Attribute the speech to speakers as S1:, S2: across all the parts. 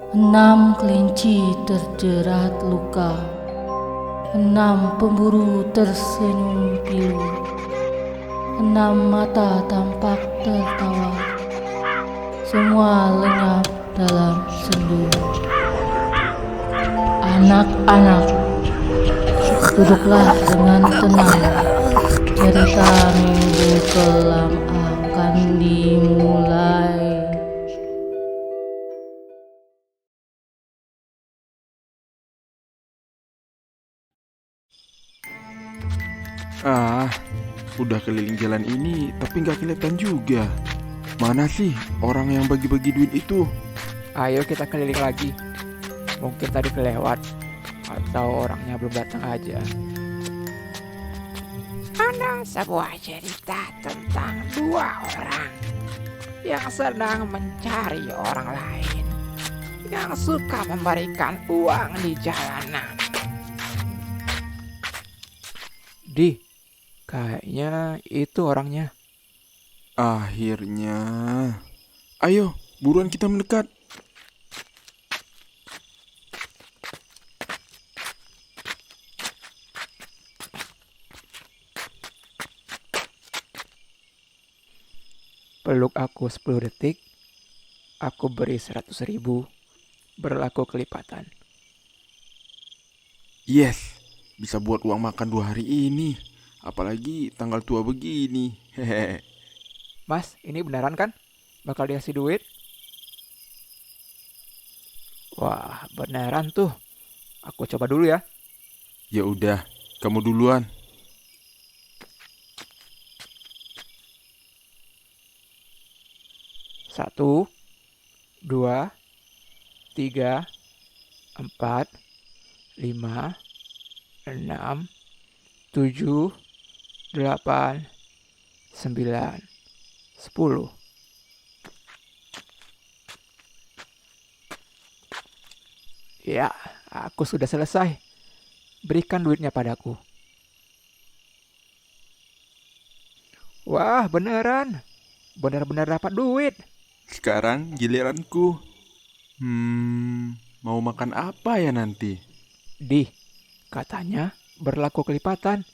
S1: 6 kelinci terjerat luka. 6 pemburu tersenyum pilu. 6 mata tampak tertawa. Semua lenyap dalam sendu. Anak-anak, duduklah dengan tenang. Cerita minggu kelam akan dimulai.
S2: Udah keliling jalan ini tapi nggak kelihatan juga. Mana sih orang yang bagi-bagi duit itu?
S3: Ayo kita keliling lagi. Mungkin tadi kelewat atau orangnya belum datang aja.
S4: Ada sebuah cerita tentang dua orang yang sedang mencari orang lain yang suka memberikan uang di jalanan.
S3: Kayaknya itu orangnya.
S2: Akhirnya, ayo buruan kita mendekat.
S3: Peluk aku 10 detik, aku beri 100.000, berlaku kelipatan.
S2: Yes, bisa buat uang makan 2 hari ini. Apalagi tanggal tua begini. Hehehe.
S3: Mas, ini beneran kan? Bakal dikasih duit? Wah, beneran tuh. Aku coba dulu ya.
S2: Ya udah, kamu duluan.
S3: Satu, 2, 3, 4, 5, 6, 7, 8, 9, 10. Ya, aku sudah selesai. Berikan duitnya padaku. Wah, beneran. Benar-benar dapat duit.
S2: Sekarang giliranku. Mau makan apa ya nanti?
S3: Katanya berlaku kelipatan.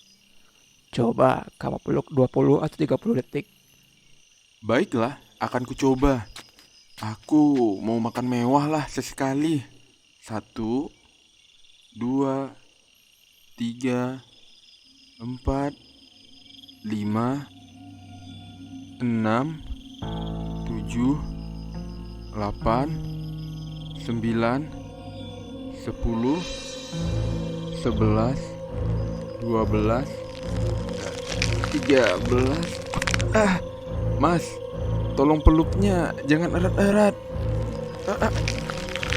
S3: Coba kamu peluk 20 atau 30 detik.
S2: Baiklah, akan kucoba. Aku mau makan mewah lah sesekali. 1, 2, 3, 4, 5, 6, 7, 8, 9, 10, 11, 12, 13. Mas, tolong peluknya jangan erat-erat.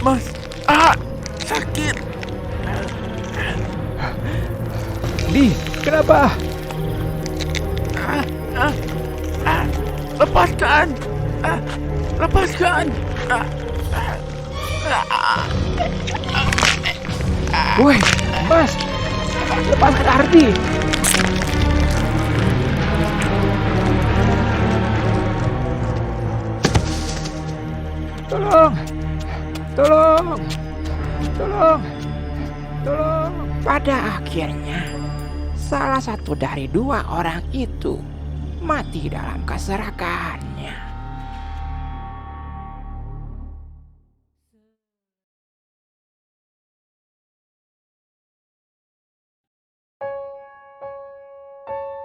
S2: Mas, sakit.
S3: Kenapa?
S2: Lepaskan. Lepaskan.
S3: Woi, Mas, lepaskan Ardi. Tolong.
S4: Pada akhirnya, salah satu dari dua orang itu mati dalam keserakahannya.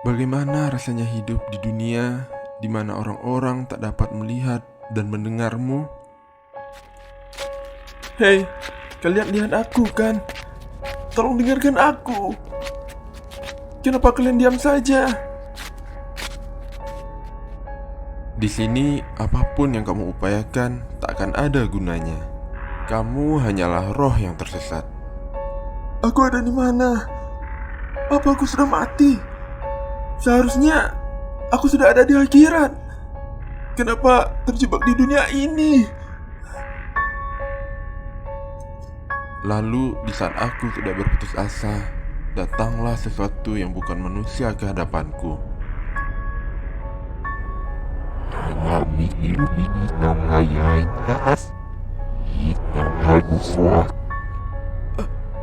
S2: Bagaimana rasanya hidup di dunia di mana orang-orang tak dapat melihat dan mendengarmu? Hei, kalian lihat aku kan? Tolong dengarkan aku. Kenapa kalian diam saja? Di sini, apapun yang kamu upayakan tak akan ada gunanya. Kamu hanyalah roh yang tersesat. Aku ada di mana? Apa aku sudah mati? Seharusnya aku sudah ada di akhirat. Kenapa terjebak di dunia ini? Lalu di saat aku tidak berputus asa, datanglah sesuatu yang bukan manusia ke hadapanku.
S5: Kami hidup ini namanya kita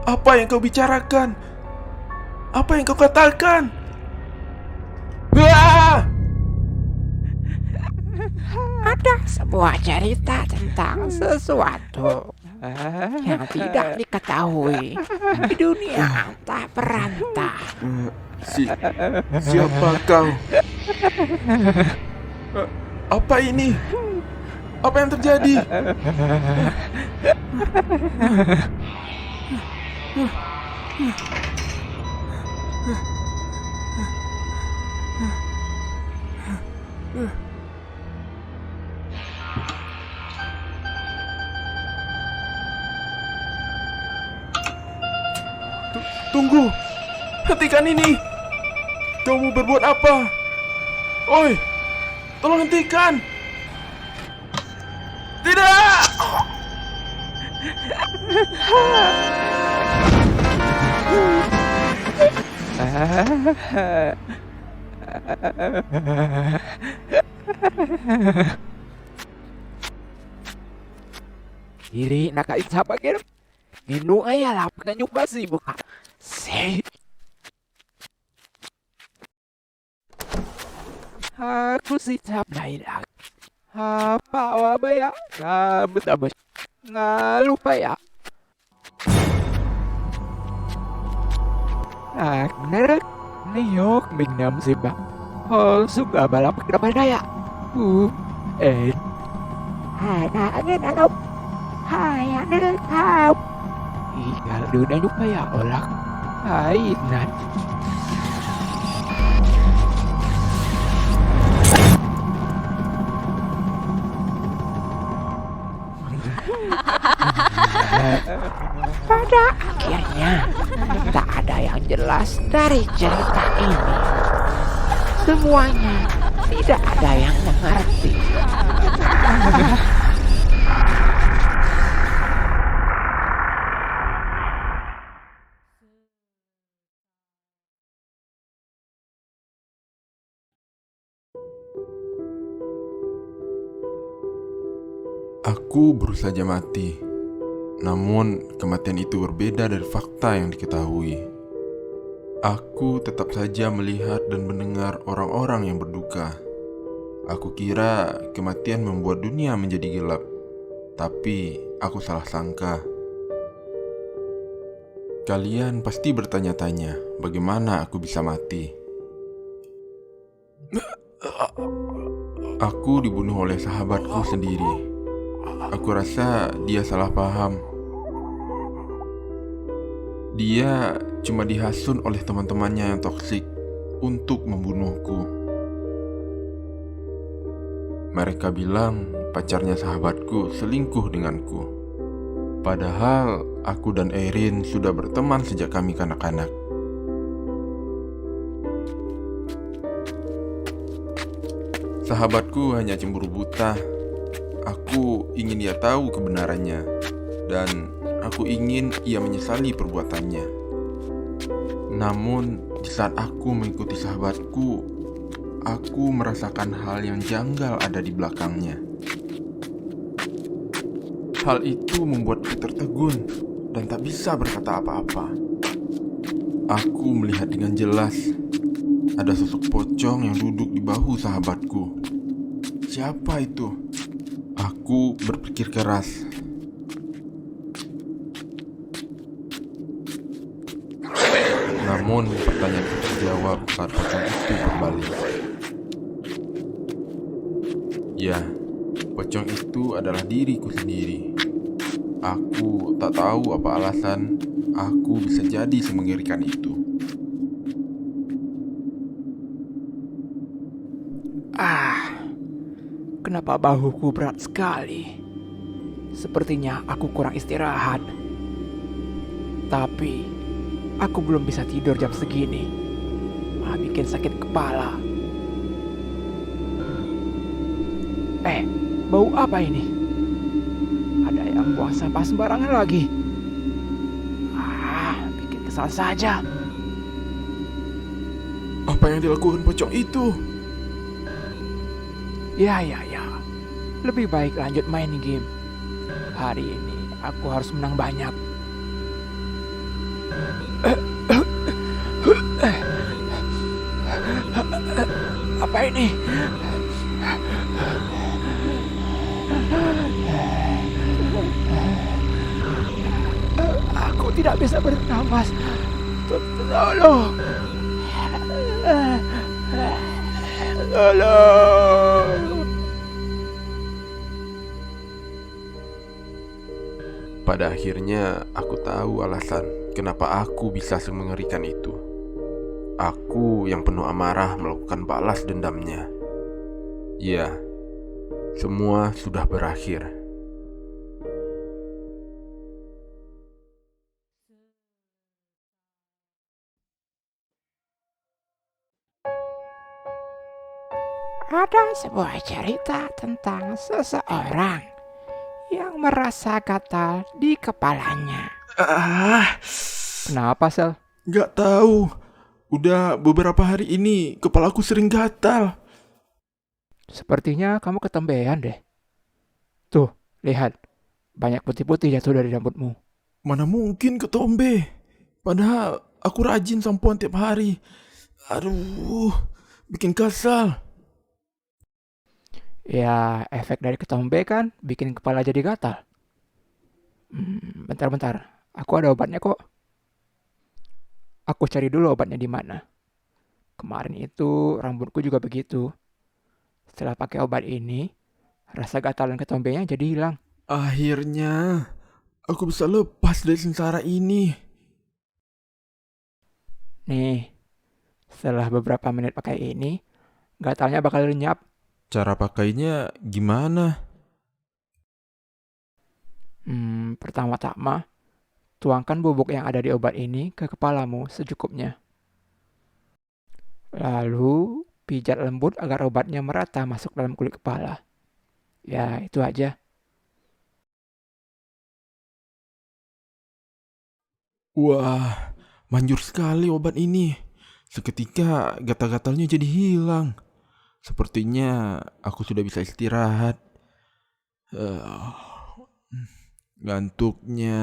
S2: Apa yang kau bicarakan? Apa yang kau katakan? Wah!
S4: Ada sebuah cerita tentang sesuatu yang tidak diketahui di dunia tak perantah.
S2: Siapa kau? Apa ini? Apa yang terjadi? Tunggu! Hentikan ini! Kau mau berbuat apa? Oi! Tolong hentikan! Tidak!
S4: Diri nakaisa bagir. Ninu ayalah penanyuk basi buka. Si. Aku sitap nairak. Apa wabaya? Kabut abas. Ngalupa ya. Narak. Niyok mingnam sibak. Oh suka balap kenapa daya. Hana angin anop. Hai angin anop. Igal duda lupa ya olak. Hai nan. Pada akhirnya tak ada yang jelas dari cerita ini. Semuanya tidak ada yang mengerti.
S2: Aku baru saja mati. Namun kematian itu berbeda dari fakta yang diketahui. Aku tetap saja melihat dan mendengar orang-orang yang berduka. Aku kira kematian membuat dunia menjadi gelap. Tapi aku salah sangka. Kalian pasti bertanya-tanya bagaimana aku bisa mati. Aku dibunuh oleh sahabatku sendiri. Aku rasa dia salah paham. Dia cuma dihasut oleh teman-temannya yang toksik untuk membunuhku. Mereka bilang pacarnya sahabatku selingkuh denganku. Padahal aku dan Erin sudah berteman sejak kami kanak-kanak. Sahabatku hanya cemburu buta. Aku ingin dia tahu kebenarannya, dan aku ingin ia menyesali perbuatannya. Namun, di saat aku mengikuti sahabatku, aku merasakan hal yang janggal ada di belakangnya. Hal itu membuatku tertegun dan tak bisa berkata apa-apa. Aku melihat dengan jelas ada sosok pocong yang duduk di bahu sahabatku. Siapa itu? Aku berpikir keras. Namun pertanyaan itu terjawab saat pocong itu kembali. Ya, pocong itu adalah diriku sendiri. Aku tak tahu apa alasan aku bisa jadi semengerikan itu.
S3: Kenapa bahuku berat sekali? Sepertinya aku kurang istirahat. Tapi aku belum bisa tidur jam segini. Bikin sakit kepala. Bau apa ini? Ada yang buang sampah sembarangan lagi. Bikin kesal saja.
S2: Apa yang dilakukan pocong itu?
S3: Ya. Lebih baik lanjut main game. Hari ini Aku harus menang banyak. Apa ini? Aku tidak bisa bernapas. Tolong. Tolong.
S2: Pada akhirnya aku tahu alasan kenapa aku bisa semengerikan itu. Aku yang penuh amarah melakukan balas dendamnya. Ya, semua sudah berakhir.
S4: Ada sebuah cerita tentang seseorang yang merasa gatal di kepalanya.
S3: Kenapa, Sel?
S2: Gak tahu. Udah beberapa hari ini kepalaku sering gatal.
S3: Sepertinya kamu ketempean deh. Tuh, lihat. Banyak putih-putih jatuh dari rambutmu.
S2: Mana mungkin ketombe. Padahal aku rajin sampoan tiap hari. Aduh, bikin kesal.
S3: Ya, efek dari ketombe kan bikin kepala jadi gatal. Bentar-bentar. Aku ada obatnya kok. Aku cari dulu obatnya di mana. Kemarin itu rambutku juga begitu. Setelah pakai obat ini, rasa gatal dan ketombenya jadi hilang.
S2: Akhirnya, aku bisa lepas dari sengsara ini.
S3: Nih, setelah beberapa menit pakai ini, gatalnya bakal lenyap.
S2: Cara pakainya gimana?
S3: Pertama-tama, tuangkan bubuk yang ada di obat ini ke kepalamu secukupnya. Lalu, pijat lembut agar obatnya merata masuk dalam kulit kepala. Ya, itu aja.
S2: Wah, manjur sekali obat ini. Seketika gatal-gatalnya jadi hilang. Sepertinya aku sudah bisa istirahat. Ngantuknya.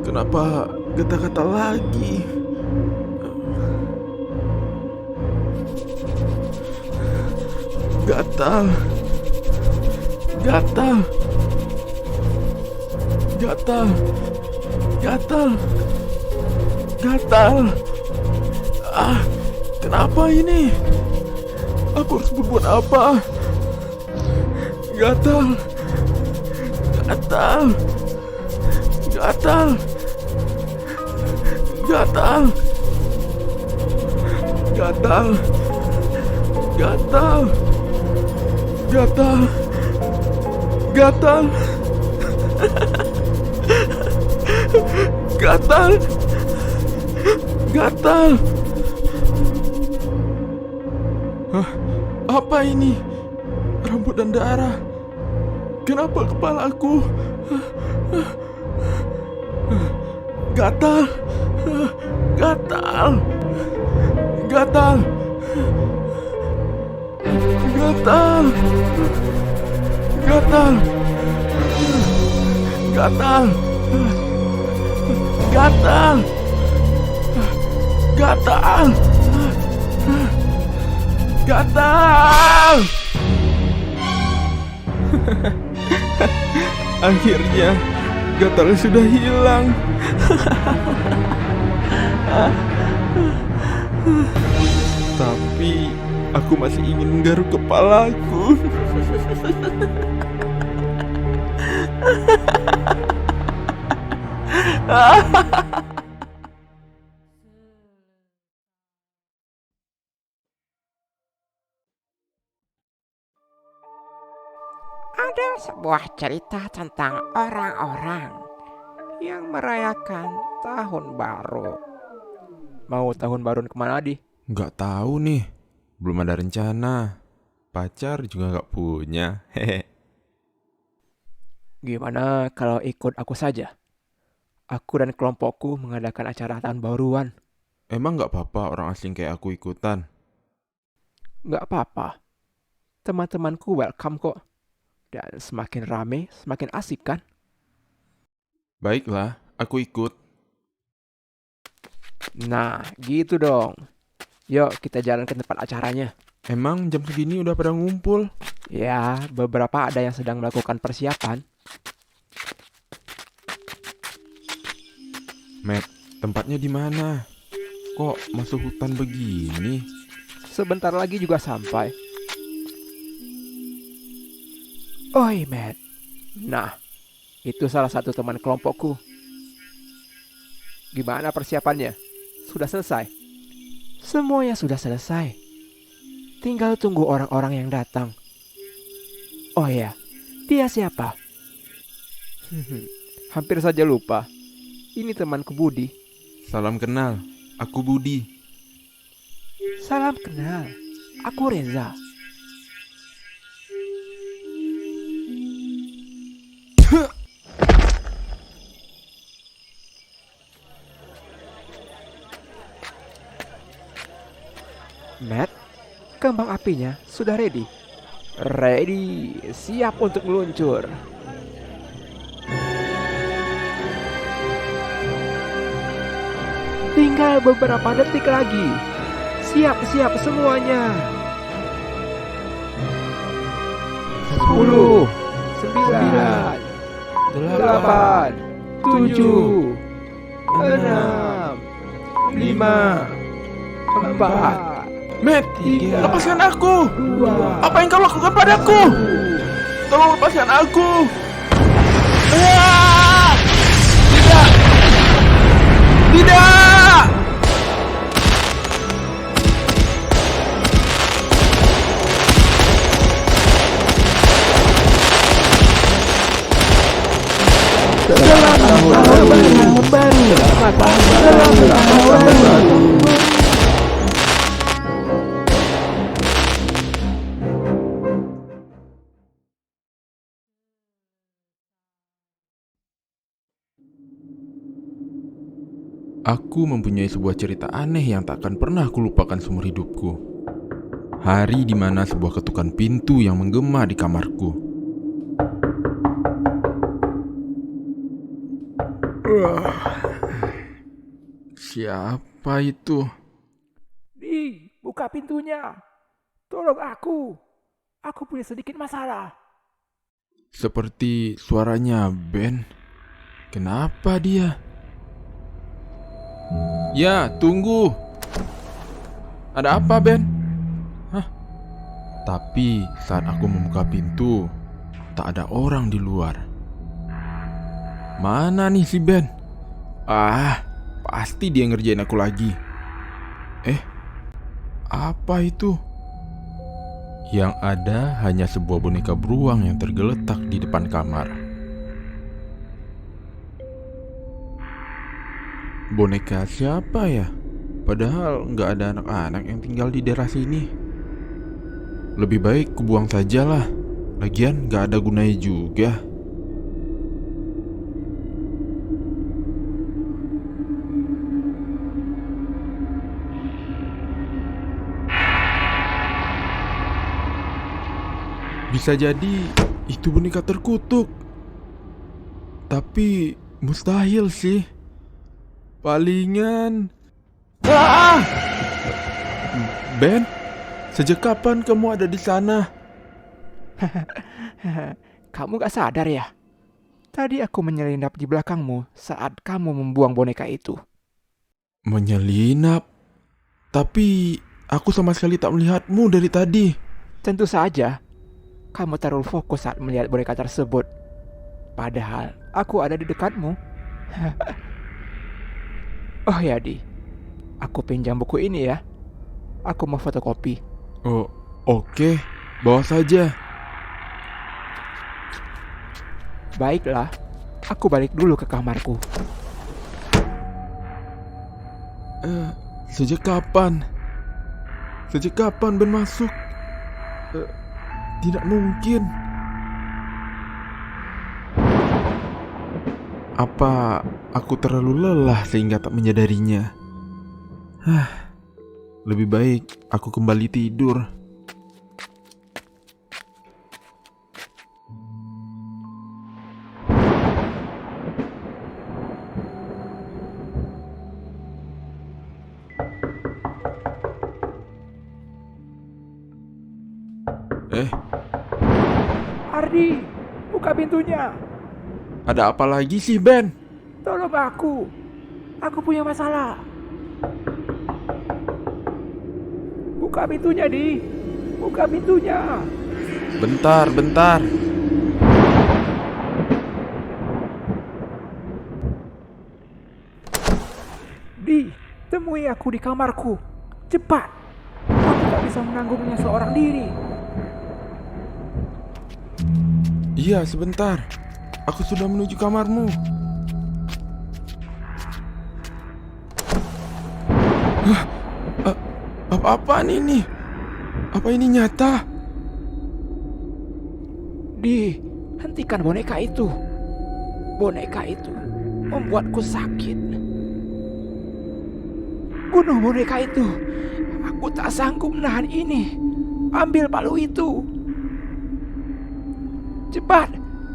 S2: Kenapa gatal-gatal lagi? Gatal. Gatal. Gatal. Gatal. Gatal. Kenapa ini? Aku harus berbuat apa? Gatal. Gatal. Gatal. Gatal. Gatal. Gatal. Gatal. Gatal. Gatal. Gatal. Hah? Apa ini? Rambut dan darah. Kenapa kepalaku? Gatal. Gatal. Gatal. Gatal. Gatal. Gatal. Gatal. Gatal. Gatal. Akhirnya gatalnya sudah hilang. Tapi aku masih ingin menggaruk kepalaku.
S4: Ada sebuah cerita tentang orang-orang yang merayakan tahun baru.
S3: Mau tahun baru kemana, Di?
S2: Nggak tahu nih, belum ada rencana. pacar juga gak punya. Hehe.
S3: Gimana kalau ikut aku saja? Aku dan kelompokku mengadakan acara tahun baruan.
S2: Emang gak apa-apa orang asing kayak aku ikutan?
S3: Nggak apa-apa. Teman-temanku welcome kok. Dan semakin rame, semakin asik kan?
S2: Baiklah, aku ikut.
S3: Nah, gitu dong. Yuk kita jalan ke tempat acaranya.
S2: Emang jam segini udah pada ngumpul?
S3: Ya, beberapa ada yang sedang melakukan persiapan.
S2: Matt, tempatnya di mana? Kok masuk hutan begini?
S3: Sebentar lagi juga sampai. Oi, Matt. Nah, itu salah satu teman kelompokku. Gimana persiapannya? Sudah selesai? Semuanya sudah selesai. Tinggal tunggu orang-orang yang datang. Oh ya, dia siapa? Hampir saja lupa. Ini temanku Budi.
S2: Salam kenal, aku Budi.
S3: Salam kenal. Aku Reza. Matt, kembang apinya sudah ready. Ready, siap untuk meluncur. Tinggal beberapa detik lagi. Siap-siap semuanya. 10, 9, 8, 7, 6, 5, 4,
S2: Matt,
S3: 3,
S2: lepaskan aku!
S3: 2,
S2: Apa yang kau lakukan padaku? Tolong lepaskan aku! Ah! Tidak! Tidak! Aku mempunyai sebuah cerita aneh yang tak akan pernah kulupakan seumur hidupku. Hari di mana sebuah ketukan pintu yang menggema di kamarku. Siapa itu?
S3: Di, buka pintunya. Tolong aku. Aku punya sedikit masalah.
S2: Seperti suaranya Ben. Kenapa dia? Ya, tunggu. Ada apa, Ben? Hah? Tapi saat aku membuka pintu, tak ada orang di luar. Mana nih si Ben? Ah, pasti dia ngerjain aku lagi. Apa itu? Yang ada hanya sebuah boneka beruang yang tergeletak di depan kamar. Boneka siapa ya? Padahal nggak ada anak-anak yang tinggal di daerah sini. Lebih baik kubuang sajalah. Lagian nggak ada gunanya juga. Bisa jadi itu boneka terkutuk. Tapi mustahil sih. Palingan... Ah! Ben, sejak kapan kamu ada di sana?
S3: Kamu gak sadar ya? Tadi aku menyelinap di belakangmu saat kamu membuang boneka itu.
S2: Menyelinap? Tapi aku sama sekali tak melihatmu dari tadi.
S3: Tentu saja, kamu terlalu fokus saat melihat boneka tersebut. Padahal aku ada di dekatmu. Oh ya, Di. Aku pinjam buku ini ya. Aku mau fotokopi.
S2: Oh, oke. Bawa saja.
S3: Baiklah, aku balik dulu ke kamarku.
S2: Sejak kapan? Sejak kapan Ben masuk? Tidak mungkin. Apa aku terlalu lelah sehingga tak menyadarinya? Lebih baik aku kembali tidur.
S3: Ardi, buka pintunya.
S2: Ada apa lagi sih, Ben?
S3: Tolong aku. Aku punya masalah. Buka pintunya, Di. Buka pintunya.
S2: Bentar.
S3: Di, temui aku di kamarku. Cepat. Aku tak bisa menanggungnya seorang diri.
S2: Iya, sebentar. Aku sudah menuju kamarmu. Apa-apaan ini? Apa ini nyata?
S3: Di, hentikan boneka itu. Boneka itu membuatku sakit. Bunuh boneka itu. Aku tak sanggup menahan ini. Ambil palu itu. Cepat,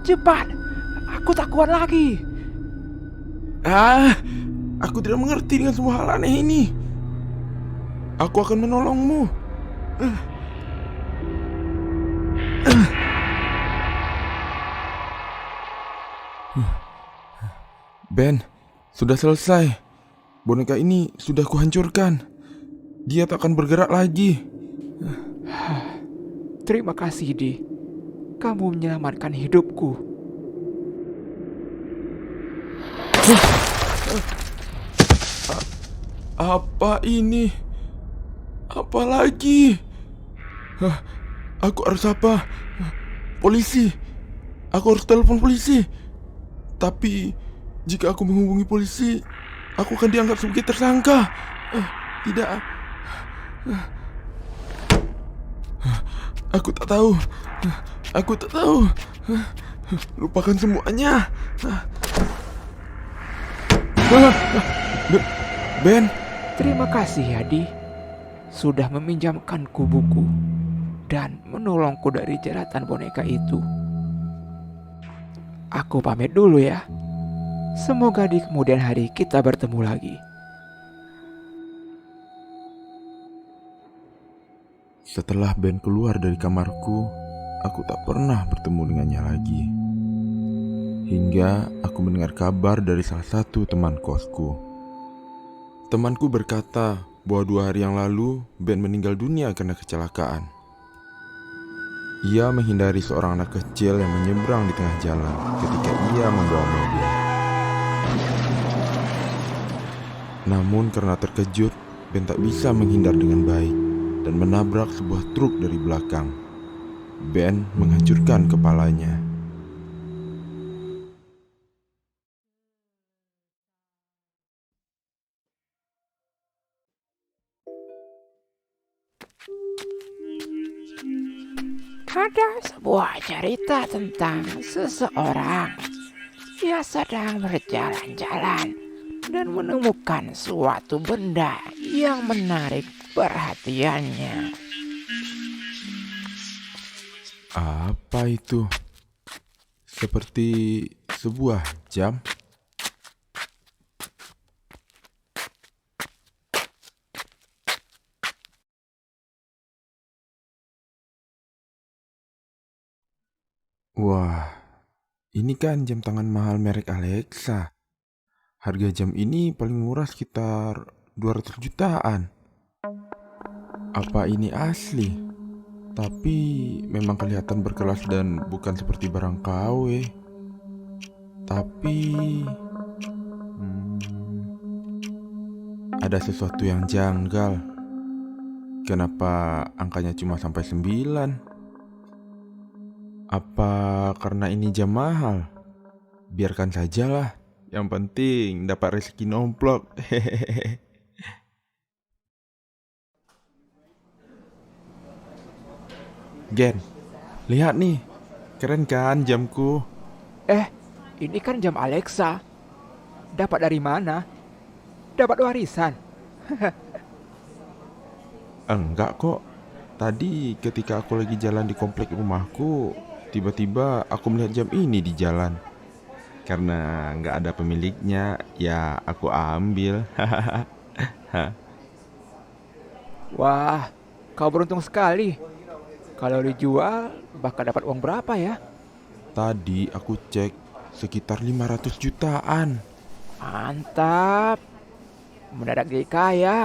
S3: cepat. Aku tak kuat lagi.
S2: Aku tidak mengerti dengan semua hal aneh ini. Aku akan menolongmu. Ben, sudah selesai. Boneka ini sudah kuhancurkan. Dia tak akan bergerak lagi.
S3: Terima kasih, Di. Kamu menyelamatkan hidupku.
S2: Apa ini? Apa lagi? Aku harus apa? Polisi. Aku harus telepon polisi. Tapi jika aku menghubungi polisi, aku akan dianggap sebagai tersangka. Tidak. Aku tak tahu. Lupakan semuanya. Ben.
S3: Terima kasih ya, Di. Sudah meminjamkanku buku dan menolongku dari jeratan boneka itu. Aku pamit dulu ya. Semoga di kemudian hari kita bertemu lagi.
S2: Setelah Ben keluar dari kamarku, aku tak pernah bertemu dengannya lagi. Hingga aku mendengar kabar dari salah satu teman kosku. Temanku berkata bahwa 2 hari yang lalu Ben meninggal dunia karena kecelakaan. Ia menghindari seorang anak kecil yang menyeberang di tengah jalan ketika ia membawa mobil. Namun karena terkejut, Ben tak bisa menghindar dengan baik dan menabrak sebuah truk dari belakang. Ben menghancurkan kepalanya.
S4: Ada sebuah cerita tentang seseorang. Ia sedang berjalan-jalan dan menemukan suatu benda yang menarik perhatiannya.
S2: Apa itu? Seperti sebuah jam? Wah, ini kan jam tangan mahal merek Alexa. Harga jam ini paling murah sekitar 200 jutaan. Apa ini asli? Tapi memang kelihatan berkelas dan bukan seperti barang KW. Tapi ada sesuatu yang janggal. Kenapa angkanya cuma sampai 9? Apa karena ini jam mahal? Biarkan sajalah. Yang penting dapat rezeki nomplok. Gen, Lihat nih, keren kan jamku?
S3: Ini kan jam Alexa. Dapat dari mana? Dapat warisan?
S2: Enggak kok. Tadi ketika aku lagi jalan di komplek rumahku, tiba-tiba aku melihat jam ini di jalan. Karena nggak ada pemiliknya, ya aku ambil.
S3: Wah, kau beruntung sekali. Kalau dijual, bakal dapat uang berapa ya?
S2: Tadi aku cek sekitar 500 jutaan.
S3: Mantap. Mendadak jadi kaya.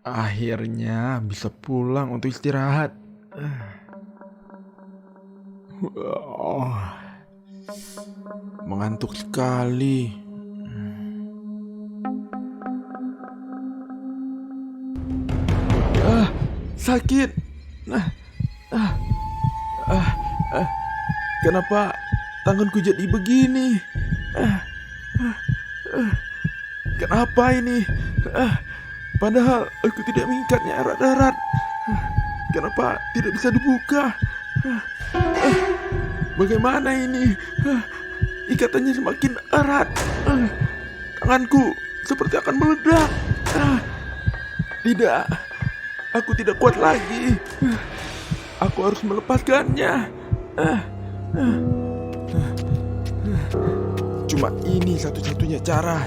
S2: Akhirnya bisa pulang untuk istirahat. Oh, mengantuk sekali. Sakit. Kenapa tanganku jadi begini? Kenapa ini? Padahal aku tidak mengikatnya erat-erat. Kenapa tidak bisa dibuka? Bagaimana ini? Ikatannya semakin erat. Tanganku seperti akan meledak. Tidak, aku tidak kuat lagi. Aku harus melepaskannya. Cuma ini satu-satunya cara.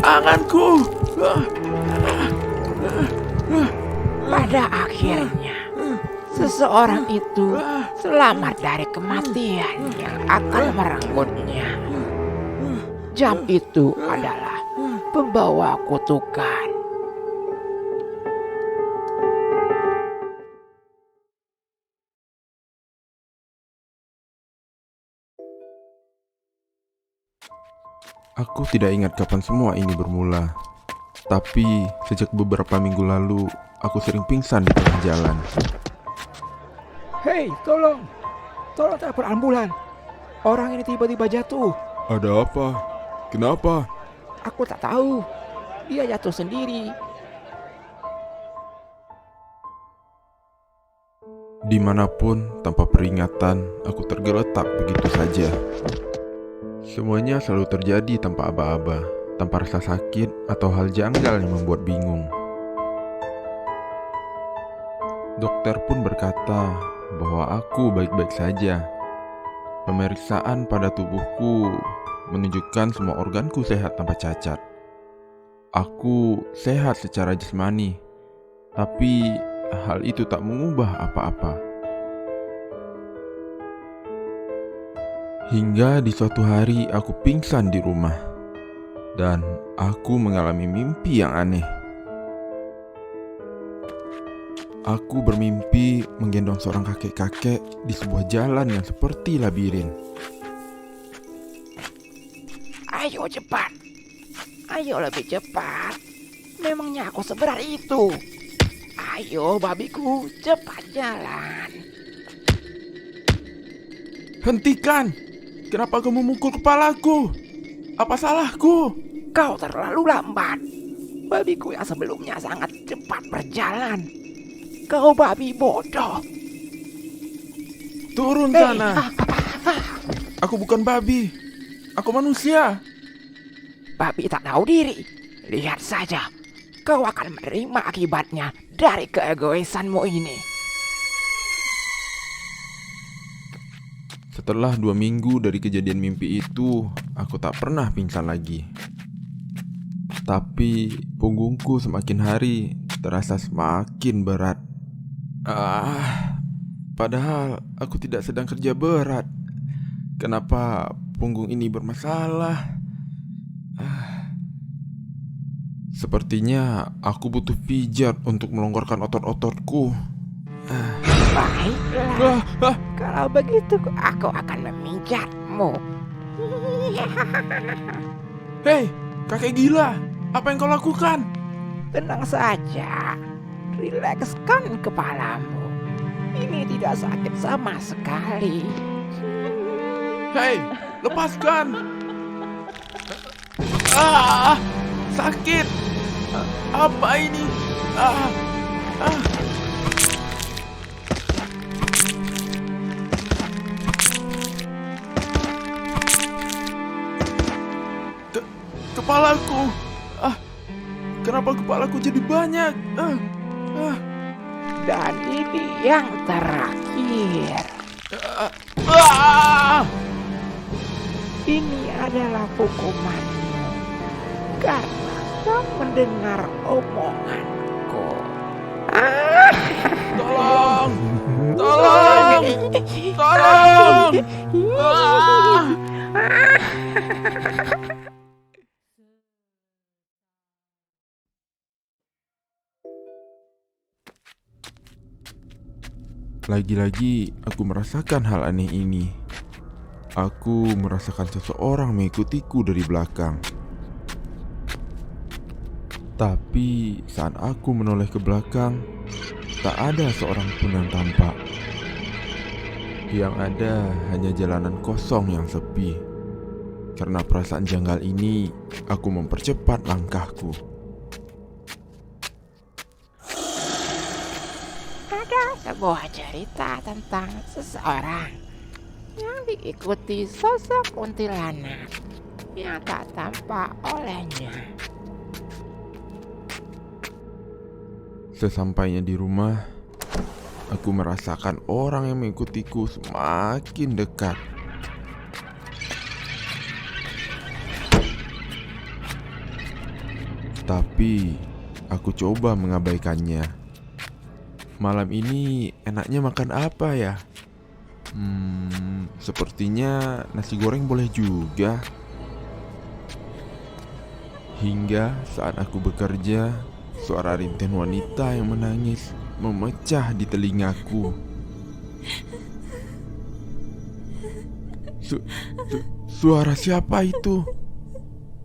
S2: Tanganku.
S4: Pada akhirnya, seseorang itu selamat dari kematian yang akan merenggutnya. Jam itu adalah pembawa kutukan.
S2: Aku tidak ingat kapan semua ini bermula. Tapi sejak beberapa minggu lalu, aku sering pingsan di tengah jalan.
S3: Hei, tolong. Tolong telepon ambulan. Orang ini tiba-tiba jatuh.
S2: Ada apa? Kenapa?
S3: Aku tak tahu. Dia jatuh sendiri.
S2: Dimanapun, tanpa peringatan, aku tergeletak begitu saja. Semuanya selalu terjadi tanpa aba-aba, tanpa rasa sakit atau hal janggal yang membuat bingung. Dokter pun berkata bahwa aku baik-baik saja. Pemeriksaan pada tubuhku menunjukkan semua organku sehat tanpa cacat. Aku sehat secara jasmani, tapi hal itu tak mengubah apa-apa. Hingga di suatu hari aku pingsan di rumah, dan aku mengalami mimpi yang aneh. Aku bermimpi menggendong seorang kakek-kakek di sebuah jalan yang seperti labirin.
S4: Ayo cepat. Ayo lebih cepat. Memangnya aku seberat itu? Ayo babiku, cepat jalan.
S2: Hentikan! Kenapa kamu memukul kepalaku? Apa salahku?
S4: Kau terlalu lambat. Babiku yang sebelumnya sangat cepat berjalan. Kau babi bodoh.
S2: Turun sana. Aku bukan babi. Aku manusia.
S4: Babi tak tahu diri. Lihat saja. Kau akan menerima akibatnya dari keegoisanmu ini.
S2: Setelah 2 minggu dari kejadian mimpi itu, aku tak pernah pingsan lagi. Tapi punggungku semakin hari terasa semakin berat. Padahal aku tidak sedang kerja berat. Kenapa punggung ini bermasalah? Sepertinya aku butuh pijat untuk melonggarkan otot-ototku.
S4: Baiklah. Kalau begitu aku akan memijatmu.
S2: Hei, kakek gila, Apa yang kau lakukan?
S4: Tenang saja, rilekskan kepalamu. Ini tidak sakit sama sekali.
S2: Hei, lepaskan! Ah, sakit! Apa ini? Ah, ah. Kepalaku! Kenapa kepalaku jadi banyak?
S4: Dan ini yang terakhir. Ini adalah hukumanmu karena kau mendengar omonganku.
S2: Tolong! Tolong! Tolong! Lagi-lagi aku merasakan hal aneh ini. Aku merasakan seseorang mengikutiku dari belakang. Tapi saat aku menoleh ke belakang, tak ada seorang pun yang tampak. Yang ada hanya jalanan kosong yang sepi. Karena perasaan janggal ini, aku mempercepat langkahku.
S4: Ada sebuah cerita tentang seseorang yang diikuti sosok kuntilanak yang tak tampak olehnya.
S2: Sesampainya di rumah, aku merasakan orang yang mengikutiku semakin dekat. Tapi aku coba mengabaikannya. Malam ini enaknya makan apa ya? Sepertinya nasi goreng boleh juga. Hingga saat aku bekerja, suara rintihan wanita yang menangis memecah di telingaku. Suara siapa itu?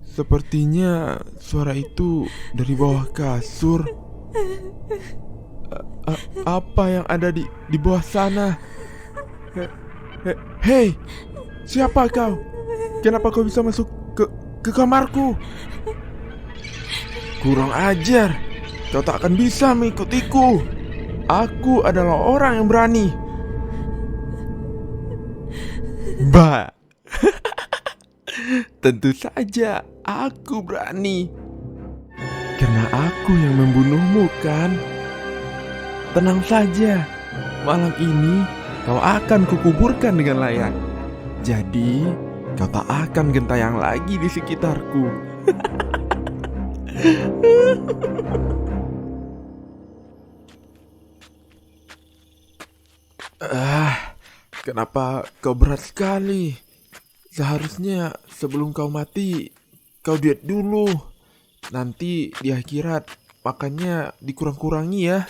S2: Sepertinya suara itu dari bawah kasur. Apa yang ada di bawah sana? Hei, siapa kau? Kenapa kau bisa masuk ke kamarku? Kurang ajar, kau tak akan bisa mengikutiku. Aku adalah orang yang berani. Bah, tentu saja aku berani. Karena aku yang membunuhmu kan? Tenang saja, malam ini kau akan kukuburkan dengan layak. Jadi, kau tak akan gentayang lagi di sekitarku. Kenapa kau berat sekali? Seharusnya sebelum kau mati, kau diet dulu. Nanti di akhirat makannya dikurang-kurangi ya.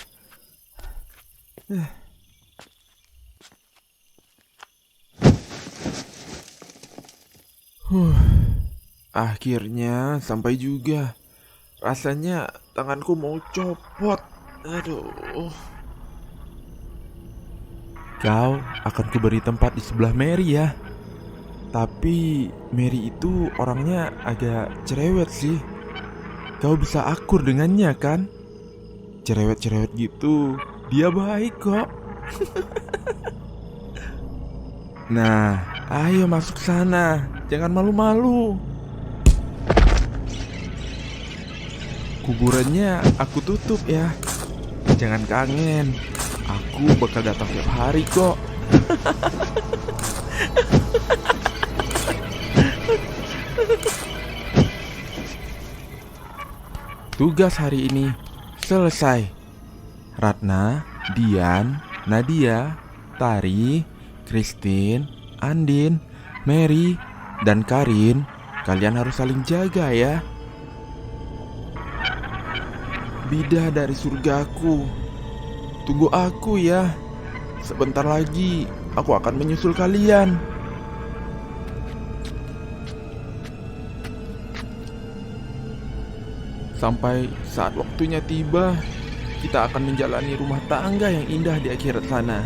S2: Akhirnya sampai juga. Rasanya tanganku mau copot. Aduh. Kau akan kuberi tempat di sebelah Mary ya. Tapi Mary itu orangnya agak cerewet sih. Kau bisa akur dengannya kan? Cerewet-cerewet gitu, dia baik kok. Nah, ayo masuk sana. Jangan malu-malu. Kuburannya aku tutup ya. Jangan kangen. Aku bakal datang tiap hari kok. Tugas hari ini selesai. Ratna, Dian, Nadia, Tari, Christine, Andin, Mary, dan Karin, kalian harus saling jaga ya. Bidah dari surgaku, tunggu aku ya. Sebentar lagi aku akan menyusul kalian. Sampai saat waktunya tiba, kita akan menjalani rumah tangga yang indah di akhirat sana.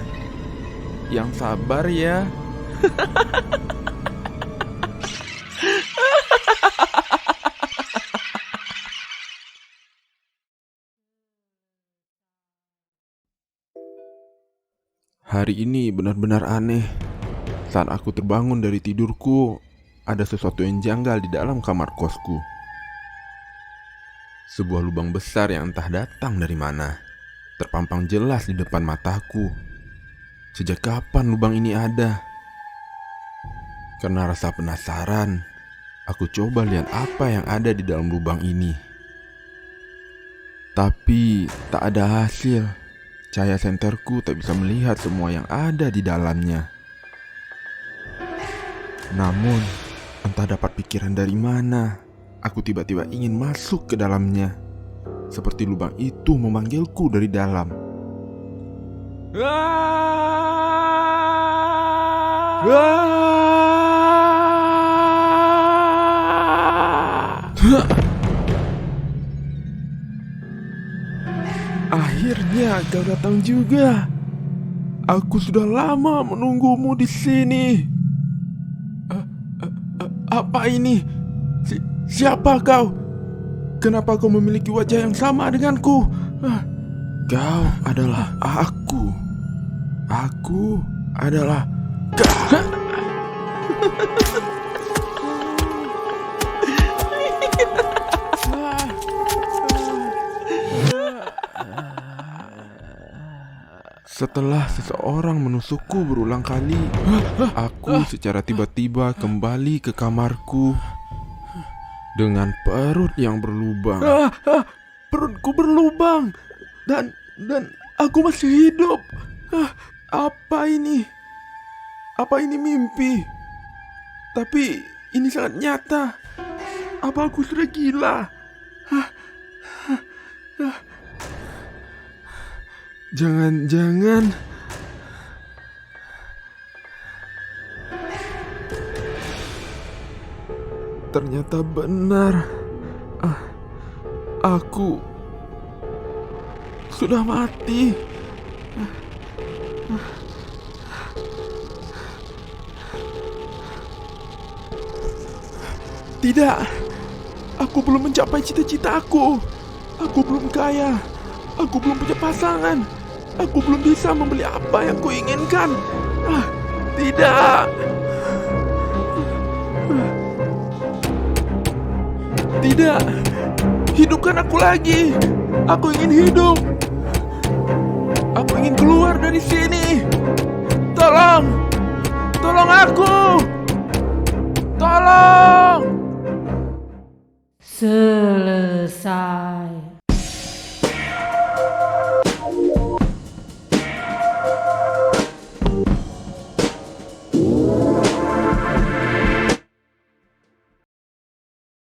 S2: Yang sabar ya. Hari ini benar-benar aneh. Saat aku terbangun dari tidurku, ada sesuatu yang janggal di dalam kamar kosku. Sebuah lubang besar yang entah datang dari mana, terpampang jelas di depan mataku. Sejak kapan lubang ini ada? Karena rasa penasaran, aku coba lihat apa yang ada di dalam lubang ini. Tapi tak ada hasil. Cahaya senterku tak bisa melihat semua yang ada di dalamnya. Namun, entah dapat pikiran dari mana, aku tiba-tiba ingin masuk ke dalamnya. Seperti lubang itu memanggilku dari dalam. Akhirnya kau datang juga. Aku sudah lama menunggumu di sini. Apa ini? Siapa kau? Kenapa kau memiliki wajah yang sama denganku? Kau adalah aku. Aku adalah kau. Setelah seseorang menusukku berulang kali, aku secara tiba-tiba kembali ke kamarku dengan perut yang berlubang. Perutku berlubang dan aku masih hidup. Apa ini? Apa ini mimpi? Tapi ini sangat nyata. Apa aku sudah gila? Jangan-jangan ternyata benar. Aku sudah mati. Tidak, aku belum mencapai cita-citaku. Aku belum kaya. Aku belum punya pasangan. Aku belum bisa membeli apa yang kuinginkan. Tidak. Tidak. Hidupkan aku lagi. Aku ingin hidup. Aku ingin keluar dari sini. Tolong. Tolong aku. Tolong.
S1: Selesai.